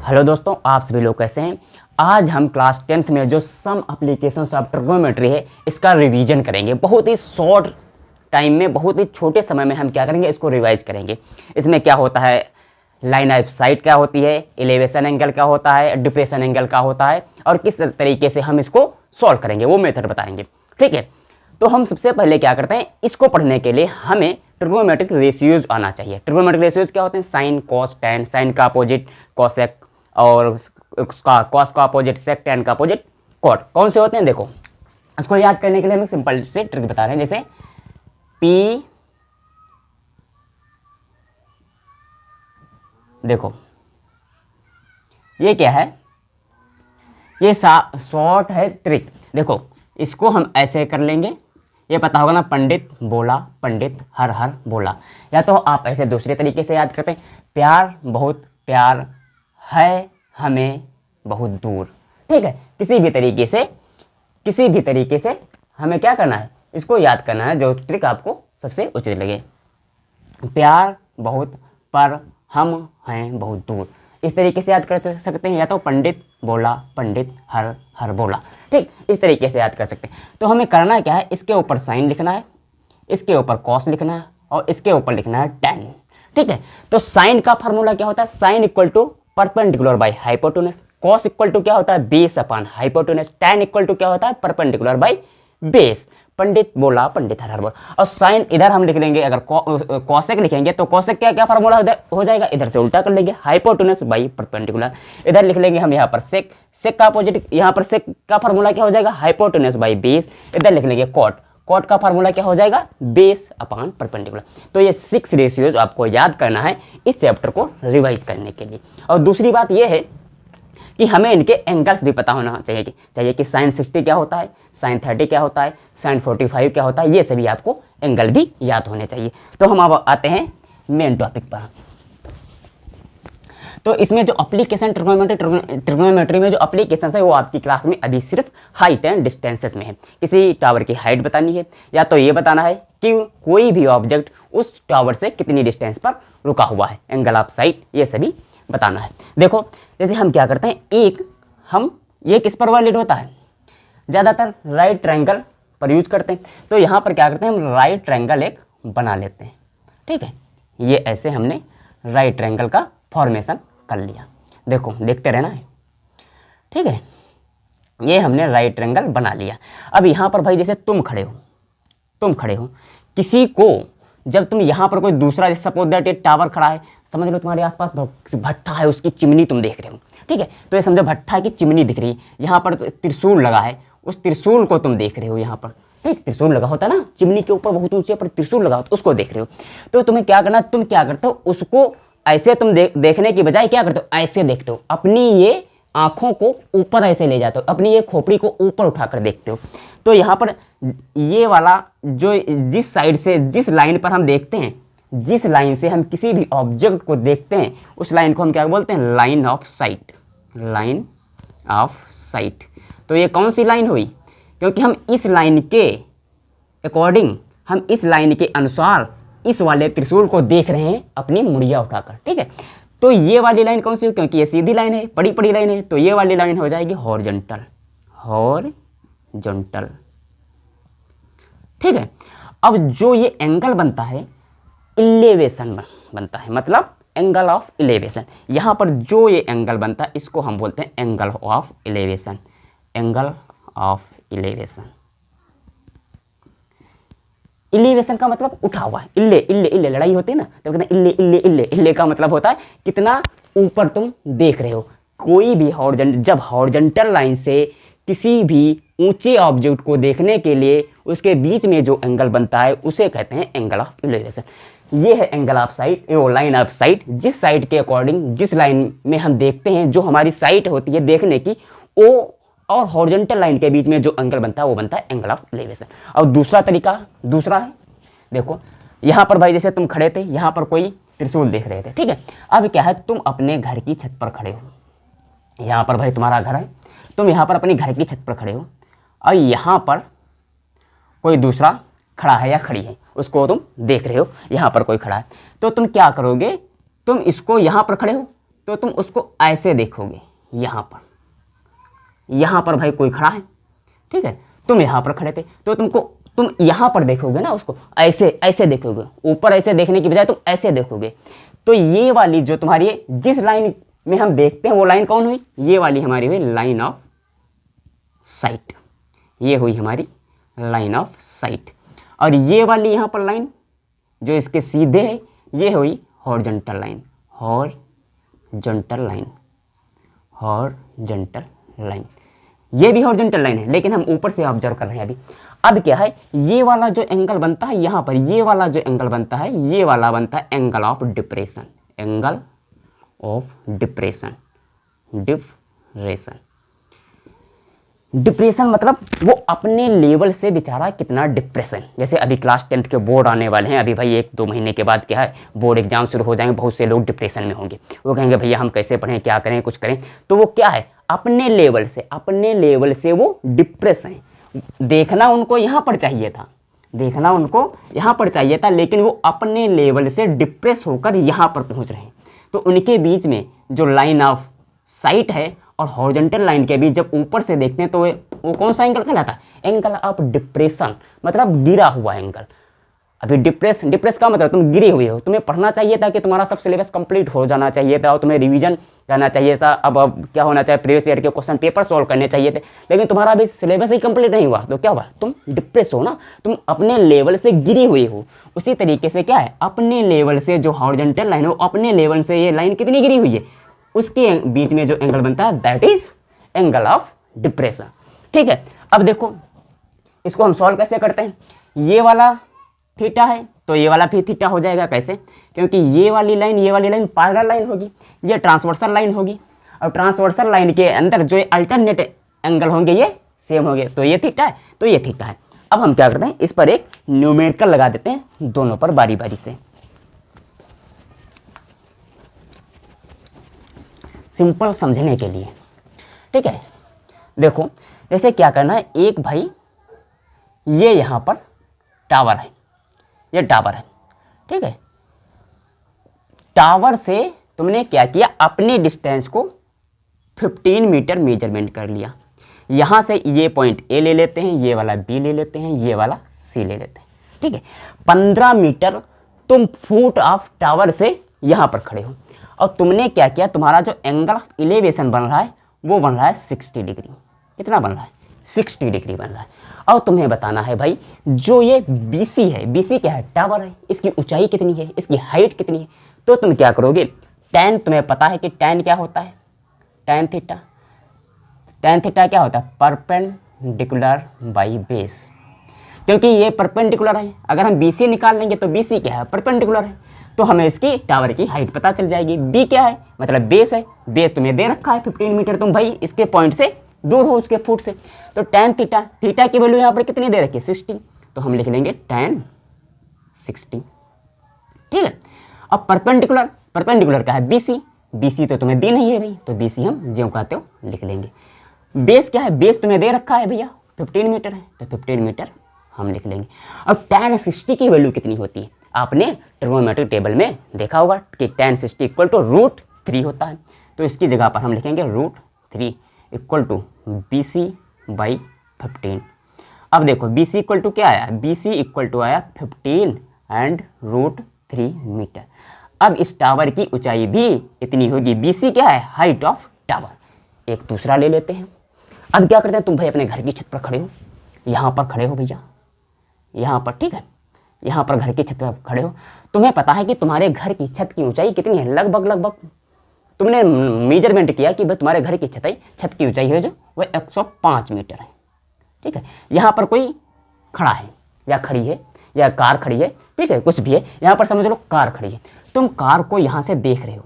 Hello दोस्तों, आप सभी लोग कैसे हैं। आज हम क्लास 10th में जो सम एप्लीकेशंस ऑफ ट्रिग्नोमेट्री है इसका रिवीजन करेंगे। बहुत ही शॉर्ट टाइम में, बहुत ही छोटे समय में हम क्या करेंगे, इसको रिवाइज करेंगे। इसमें क्या होता है, लाइन ऑफ साइट क्या होती है, एलिवेशन एंगल क्या होता है, डिप्रेशन एंगल क्या होता है, और किस तरीके से हम इसको सॉल्व करेंगे वो मेथड बताएंगे। ठीक है, तो हम सबसे पहले क्या करते हैं, इसको पढ़ने के लिए हमें ट्रिग्नोमेट्रिक रेशियोज आना चाहिए। ट्रिग्नोमेट्रिक रेशियोज क्या होते हैं, साइन कॉस टैन, साइन का अपोजिट कॉसेक, और उसका कॉस का अपोजिट सेक, टैन का अपोजिट कॉट। कौन से होते हैं, देखो इसको याद करने के लिए हम एक सिंपल से ट्रिक बता रहे हैं। जैसे पी, देखो ये क्या है, ये शॉर्ट है ट्रिक। देखो इसको हम ऐसे कर लेंगे, ये पता होगा ना, पंडित बोला पंडित हर हर बोला। या तो आप ऐसे दूसरे तरीके से याद करते हैं, प्यार बहुत प्यार है हमें बहुत दूर। ठीक है, किसी भी तरीके से हमें क्या करना है, इसको याद करना है, जो ट्रिक आपको सबसे उचित लगे। प्यार बहुत पर हम हैं बहुत दूर, इस तरीके से याद कर सकते हैं। या तो पंडित बोला पंडित हर हर बोला, ठीक, इस तरीके से याद कर सकते हैं। तो हमें करना क्या है, इसके ऊपर साइन लिखना है, इसके ऊपर कॉस लिखना है, और इसके ऊपर लिखना है टैन। ठीक है, तो साइन का फार्मूला क्या होता है, sine equal to perpendicular by hypotenuse, cos equal to क्या होता है, base upon hypotenuse, tan equal to क्या होता है, परपेंडिकुलर बाई बेस। पंडित बोला पंडित हर हर बोला। और साइन इधर हम लिख लेंगे, अगर कॉसेक लिखेंगे तो कॉसेक क्या क्या फार्मूला हो जाएगा, इधर से उल्टा कर लेंगे, हाइपोटेनस बाई परपेंडिकुलर। इधर लिख लेंगे हम यहाँ पर सेक, सेक का अपोजिट, यहाँ पर सेक का फार्मूला क्या हो जाएगा, हाइपोटेनस बाई बेस। इधर लिख लेंगे कॉट, कॉट का फार्मूला क्या हो जाएगा, बेस अपॉन परपेंडिकुलर। तो ये 6 रेशियोज आपको याद करना है इस चैप्टर को रिवाइज करने के लिए। और दूसरी बात ये है कि हमें इनके एंगल्स भी पता होना चाहिए कि साइन 60 क्या होता है, साइन 30 क्या होता है, साइन 45 क्या होता है, ये सभी आपको एंगल भी याद होने चाहिए। तो हम अब आते हैं मेन टॉपिक पर। तो इसमें जो एप्लीकेशन ट्रिग्नोमेट्री में जो एप्लीकेशन है वो आपकी क्लास में अभी सिर्फ हाइट एंड डिस्टेंसेस में है। किसी टावर की हाइट बतानी है, या तो ये बताना है कि कोई भी ऑब्जेक्ट उस टावर से कितनी डिस्टेंस पर रुका हुआ है, एंगल ऑफ साइट, ये सभी बताना है। देखो जैसे हम क्या करते हैं, ये किस पर वैलिड होता है, ज़्यादातर राइट ट्रायंगल पर यूज करते हैं। तो यहाँ पर क्या करते हैं, हम राइट ट्रायंगल एक बना लेते हैं। ठीक है, ये ऐसे हमने राइट ट्रायंगल का फॉर्मेशन कर लिया। देखो देखते रहना है, ठीक है, ये हमने राइट ट्रायंगल बना लिया। अब यहाँ पर भाई जैसे तुम खड़े हो, किसी को जब तुम यहाँ पर कोई दूसरा, सपोज दैट ये टावर खड़ा है, समझ लो तुम्हारे आसपास भट्ठा है, उसकी चिमनी तुम देख रहे हो। ठीक है, तो ये समझो भट्ठा की चिमनी दिख रही है, यहाँ पर त्रिशूल लगा है, उस त्रिशूल को तुम देख रहे हो यहाँ पर। ठीक, त्रिशूल लगा होता है ना चिमनी के ऊपर, बहुत ऊंचे पर त्रिशूल लगा होता है, उसको देख रहे हो। तो तुम्हें क्या करना, तुम क्या करते हो, उसको ऐसे तुम देखने की बजाय क्या करते हो, ऐसे देखते हो, अपनी ये आंखों को ऊपर ऐसे ले जाते हो, अपनी ये खोपड़ी को ऊपर उठाकर देखते हो। तो यहाँ पर ये वाला जो जिस साइड से, जिस लाइन पर हम देखते हैं, जिस लाइन से हम किसी भी ऑब्जेक्ट को देखते हैं, उस लाइन को हम क्या बोलते हैं, line of site, line of site. तो ये कौन सी लाइन हुई, क्योंकि हम इस लाइन के अकॉर्डिंग, हम इस लाइन के अनुसार इस वाले त्रिशूल को देख रहे हैं अपनी मुड़िया उठाकर। ठीक है, तो ये वाली लाइन कौन सी हो, क्योंकि ये सीधी लाइन है, बड़ी लाइन है, तो ये वाली लाइन हो जाएगी हॉरिजॉन्टल, हॉरिजॉन्टल। ठीक है, अब जो ये एंगल बनता है, इलेवेशन बनता है, मतलब एंगल ऑफ इलेवेशन। यहाँ पर जो ये एंगल बनता है इसको हम बोलते हैं angle of elevation, angle of elevation. Elevation का मतलब उठा हुआ, इल्ले लड़ाई होती है ना, तो कहते हैं इल्ले का मतलब होता है कितना ऊपर तुम देख रहे हो। कोई भी जब हॉरिजॉन्टल लाइन से किसी भी ऊंचे ऑब्जेक्ट को देखने के लिए उसके बीच में जो एंगल बनता है उसे कहते हैं एंगल ऑफ इलेवेशन। ये है एंगल ऑफ साइट, वो लाइन ऑफ साइट, जिस साइड के अकॉर्डिंग, जिस लाइन में हम देखते हैं, जो हमारी साइट होती है देखने की, वो और हॉरिजॉन्टल लाइन के बीच में जो एंगल बनता है वो बनता है एंगल ऑफ इलेवेशन। और दूसरा है, देखो यहाँ पर भाई जैसे तुम खड़े थे, यहाँ पर कोई त्रिशूल देख रहे थे। ठीक है, अब क्या है, तुम अपने घर की छत पर खड़े हो, यहाँ पर भाई तुम्हारा घर है, तुम यहाँ पर अपनी घर की छत पर खड़े हो, और यहाँ पर कोई दूसरा खड़ा है या खड़ी है, उसको तुम देख रहे हो, यहाँ पर कोई खड़ा है। तो तुम क्या करोगे, तुम इसको यहाँ पर खड़े हो, तो तुम उसको ऐसे देखोगे, यहाँ पर भाई कोई खड़ा है, ठीक है, तुम यहाँ पर खड़े थे, तो तुम यहाँ पर देखोगे ना, उसको ऐसे ऐसे देखोगे, ऊपर ऐसे देखने की बजाय तुम ऐसे देखोगे। तो ये वाली जो तुम्हारी जिस लाइन में हम देखते हैं वो लाइन कौन हुई, ये वाली हमारी हुई लाइन ऑफ साइट, ये हुई हमारी लाइन ऑफ साइट। और ये वाली यहाँ पर लाइन जो इसके सीधे है, ये हुई horizontal line, horizontal line, horizontal line, ये भी हॉरिजॉन्टल लाइन है, लेकिन हम ऊपर से ऑब्जर्व कर रहे हैं अभी। अब क्या है, ये वाला जो एंगल बनता है यहाँ पर, ये वाला जो एंगल बनता है, ये वाला बनता है angle of depression, angle of depression, depression मतलब वो अपने लेवल से बेचारा कितना डिप्रेशन। जैसे अभी क्लास 10th के बोर्ड आने वाले हैं, अभी भाई 1-2 महीने के बाद क्या है बोर्ड एग्जाम शुरू हो जाएंगे, बहुत से लोग डिप्रेशन में होंगे, वो कहेंगे भैया हम कैसे पढ़ें, क्या करें, कुछ करें। तो वो क्या है, अपने लेवल से वो डिप्रेस हैं। देखना उनको यहाँ पर चाहिए था, देखना उनको यहाँ पर चाहिए था, लेकिन वो अपने लेवल से डिप्रेस होकर यहाँ पर पहुँच रहे हैं। तो उनके बीच में जो लाइन ऑफ साइट है और हॉरिजॉन्टल लाइन के बीच जब ऊपर से देखते हैं तो वो कौन सा एंगल कहलाता है, एंगल ऑफ डिप्रेशन, मतलब गिरा हुआ एंगल। अभी डिप्रेस का मतलब तुम गिरे हुए हो, तुम्हें पढ़ना चाहिए था कि तुम्हारा सब सिलेबस कंप्लीट हो जाना चाहिए था और तुम्हें रिवीजन करना चाहिए था। अब क्या होना चाहिए, प्रीवियस ईयर के क्वेश्चन पेपर सॉल्व करने चाहिए थे, लेकिन तुम्हारा अभी सिलेबस ही कंप्लीट नहीं हुआ, तो क्या हुआ, तुम डिप्रेस हो ना, तुम अपने लेवल से गिरे हुए हो। उसी तरीके से क्या है, अपने लेवल से जो हॉरिजॉन्टल लाइन है, अपने लेवल से ये लाइन कितनी गिरी हुई है, उसके बीच में जो एंगल बनता है that is angle of depression. ठीक है, अब देखो इसको हम सॉल्व कैसे करते हैं, ये वाला थीटा है तो ये वाला भी थीटा हो जाएगा। कैसे, क्योंकि ये वाली लाइन पैरेलल लाइन होगी, ये ट्रांसवर्सल लाइन होगी, और ट्रांसवर्सल लाइन के अंदर जो अल्टरनेट एंगल होंगे ये सेम होंगे, तो ये थीटा है तो ये थीटा है। अब हम क्या करते हैं, इस पर एक न्यूमेरिकल लगा देते हैं दोनों पर बारी बारी से, सिंपल समझने के लिए। ठीक है, देखो जैसे क्या करना है, एक भाई ये यहाँ पर टावर है, ये टावर है, ठीक है, टावर से तुमने क्या किया, अपने डिस्टेंस को 15 मीटर मेजरमेंट कर लिया। यहाँ से ये पॉइंट ए ले लेते हैं, ये वाला बी ले लेते हैं, ये वाला सी ले लेते हैं। ठीक है, 15 मीटर तुम फुट ऑफ टावर से यहाँ पर खड़े हो, और तुमने क्या किया, तुम्हारा जो एंगल ऑफ एलिवेशन बन रहा है वो बन रहा है 60 डिग्री। कितना बन रहा है, 60 डिग्री बन रहा है। और तुम्हें बताना है भाई जो ये BC है, BC क्या है, टावर है, इसकी ऊंचाई कितनी है, इसकी हाइट कितनी है। तो तुम क्या करोगे, टैन, तुम्हें पता है कि टैन क्या होता है, टैन थीटा, टैन थीटा क्या होता है, परपेंडिकुलर बाई बेस, क्योंकि ये परपेंडिकुलर है। अगर हम BC निकाल लेंगे तो BC क्या है, परपेंडिकुलर है, तो हमें इसकी टावर की हाइट पता चल जाएगी। B क्या है, मतलब बेस है, बेस तुम्हें दे रखा है 15 मीटर, तुम भाई इसके पॉइंट से दूर हो उसके फुट से, तो टैन थीटा, थीटा की वैल्यू यहाँ पर कितनी दे रखी है, 60, तो हम लिख लेंगे टैन 60। ठीक है, अब परपेंडिकुलर, परपेंडिकुलर का है BC, BC तो तुम्हें दी नहीं है भाई, तो BC हम ज्यों कहते हो लिख लेंगे। बेस क्या है, बेस तुम्हें दे रखा है भैया 15 मीटर है, तो 15 मीटर हम लिख लेंगे। अब टैन 60 की वैल्यू कितनी होती है, आपने ट्रिग्नोमेट्रिक टेबल में देखा होगा कि टैन 60 इक्वल टू √3 होता है, तो इसकी जगह पर हम लिखेंगे √3 इक्वल टू BC बाई 15। अब देखो BC इक्वल टू क्या आया, BC इक्वल टू आया 15 एंड √3 मीटर। अब इस टावर की ऊंचाई भी इतनी होगी, BC क्या है, हाइट ऑफ टावर। एक दूसरा ले लेते हैं। अब क्या करते हैं, तुम भाई अपने घर की छत पर खड़े हो, यहाँ पर खड़े हो भैया, यहाँ पर, ठीक है, यहाँ पर घर की छत पर खड़े हो, तुम्हें पता है कि तुम्हारे घर की छत की ऊंचाई कितनी है, लगभग तुमने मेजरमेंट किया कि भाई तुम्हारे घर की छत की ऊंचाई है जो वो 105 मीटर है। ठीक है, यहाँ पर कोई खड़ा है या खड़ी है या कार खड़ी है, ठीक है, कुछ भी है, यहाँ पर समझ लो कार खड़ी है, तुम कार को यहाँ से देख रहे हो,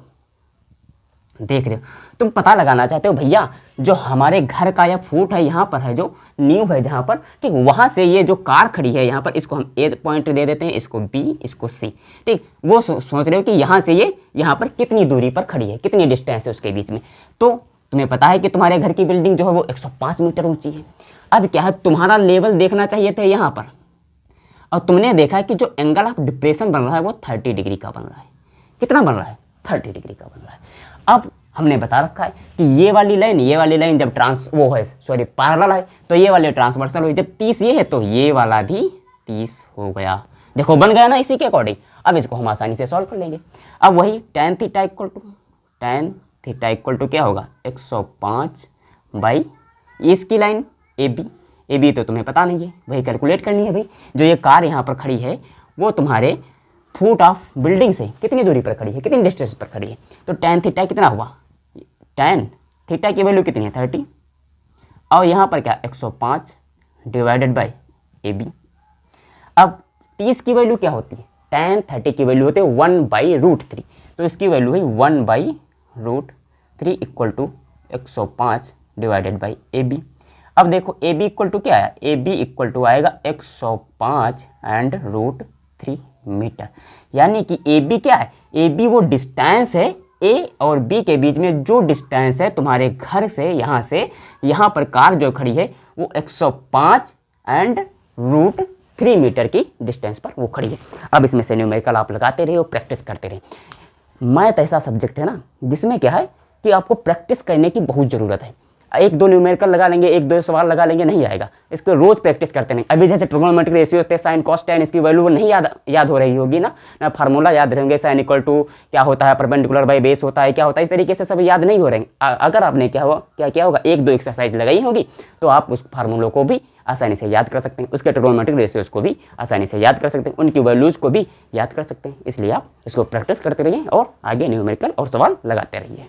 तुम पता लगाना चाहते हो भैया जो हमारे घर का या फुट है, यहाँ पर है जो नींव है जहाँ पर, ठीक, वहाँ से ये जो कार खड़ी है यहाँ पर, इसको हम A पॉइंट दे देते हैं, इसको B, इसको C। ठीक, वो सोच रहे हो कि यहाँ से ये यहाँ पर कितनी दूरी पर खड़ी है, कितनी डिस्टेंस है उसके बीच में। तो तुम्हें पता है कि तुम्हारे घर की बिल्डिंग जो है वो 105 मीटर ऊँची है। अब क्या है, तुम्हारा लेवल देखना चाहिए था यहाँ पर, और तुमने देखा है कि जो एंगल ऑफ डिप्रेशन बन रहा है वो 30 डिग्री का बन रहा है। कितना बन रहा है, 30 डिग्री का बन रहा है। अब हमने बता रखा है कि ये वाली लाइन जब पैरेलल है तो ये वाली ट्रांसवर्सल हुई, जब 30 ये है तो ये वाला भी 30 हो गया। देखो बन गया ना इसी के अकॉर्डिंग। अब इसको हम आसानी से सॉल्व कर लेंगे। अब वही tan थीटा इक्वल टू क्या होगा 105 बाई इसकी लाइन ए बी तो तुम्हें पता नहीं है, वही कैलकुलेट करनी है भाई। जो ये कार यहाँ पर खड़ी है वो तुम्हारे फुट ऑफ बिल्डिंग से कितनी दूरी पर खड़ी है, कितनी डिस्टेंस पर खड़ी है, तो tan थीटा कितना हुआ, tan थीटा की वैल्यू कितनी है 30 और यहाँ पर क्या 105 डिवाइडेड बाई ए बी। अब 30 की वैल्यू क्या होती है, tan 30 की वैल्यू होती है 1/√3, तो इसकी वैल्यू है 1/√3 equal to 105 divided by A B. अब देखो ए बी इक्वल टू क्या आया, ए बी इक्वल टू आएगा 105√3 मीटर। यानी कि ए बी क्या है, ए बी वो डिस्टेंस है ए और बी के बीच में, जो डिस्टेंस है तुम्हारे घर से यहाँ पर कार जो खड़ी है वो 105√3 मीटर की डिस्टेंस पर वो खड़ी है। अब इसमें से न्यूमेरिकल आप लगाते रहे और प्रैक्टिस करते रहे। मैथ ऐसा सब्जेक्ट है ना जिसमें क्या है कि आपको प्रैक्टिस करने की बहुत ज़रूरत है। एक दो न्यूमेरिकल लगा लेंगे, एक दो सवाल लगा लेंगे, नहीं आएगा। इसको रोज प्रैक्टिस करते नहीं। अभी जैसे ट्रिग्नोमेट्रिक रेशियो होते हैं साइन कॉस टेन, इसकी वैल्यू नहीं याद हो रही होगी ना फार्मूला याद रहेंगे, साइन इक्वल टू क्या होता है, परपेंडिकुलर बाई बेस होता है, क्या होता है, इस तरीके से सब याद नहीं हो रहे। अगर आपने क्या होगा एक दो एक्सरसाइज लगाई होगी तो आप उस फार्मूलों को भी आसानी से याद कर सकते हैं, उसके ट्रिग्नोमेट्रिक रेशियोज को भी आसानी से याद कर सकते हैं, उनकी वैल्यूज़ को भी याद कर सकते हैं। इसलिए आप इसको प्रैक्टिस करते रहिए और आगे न्यूमेरिकल और सवाल लगाते रहिए।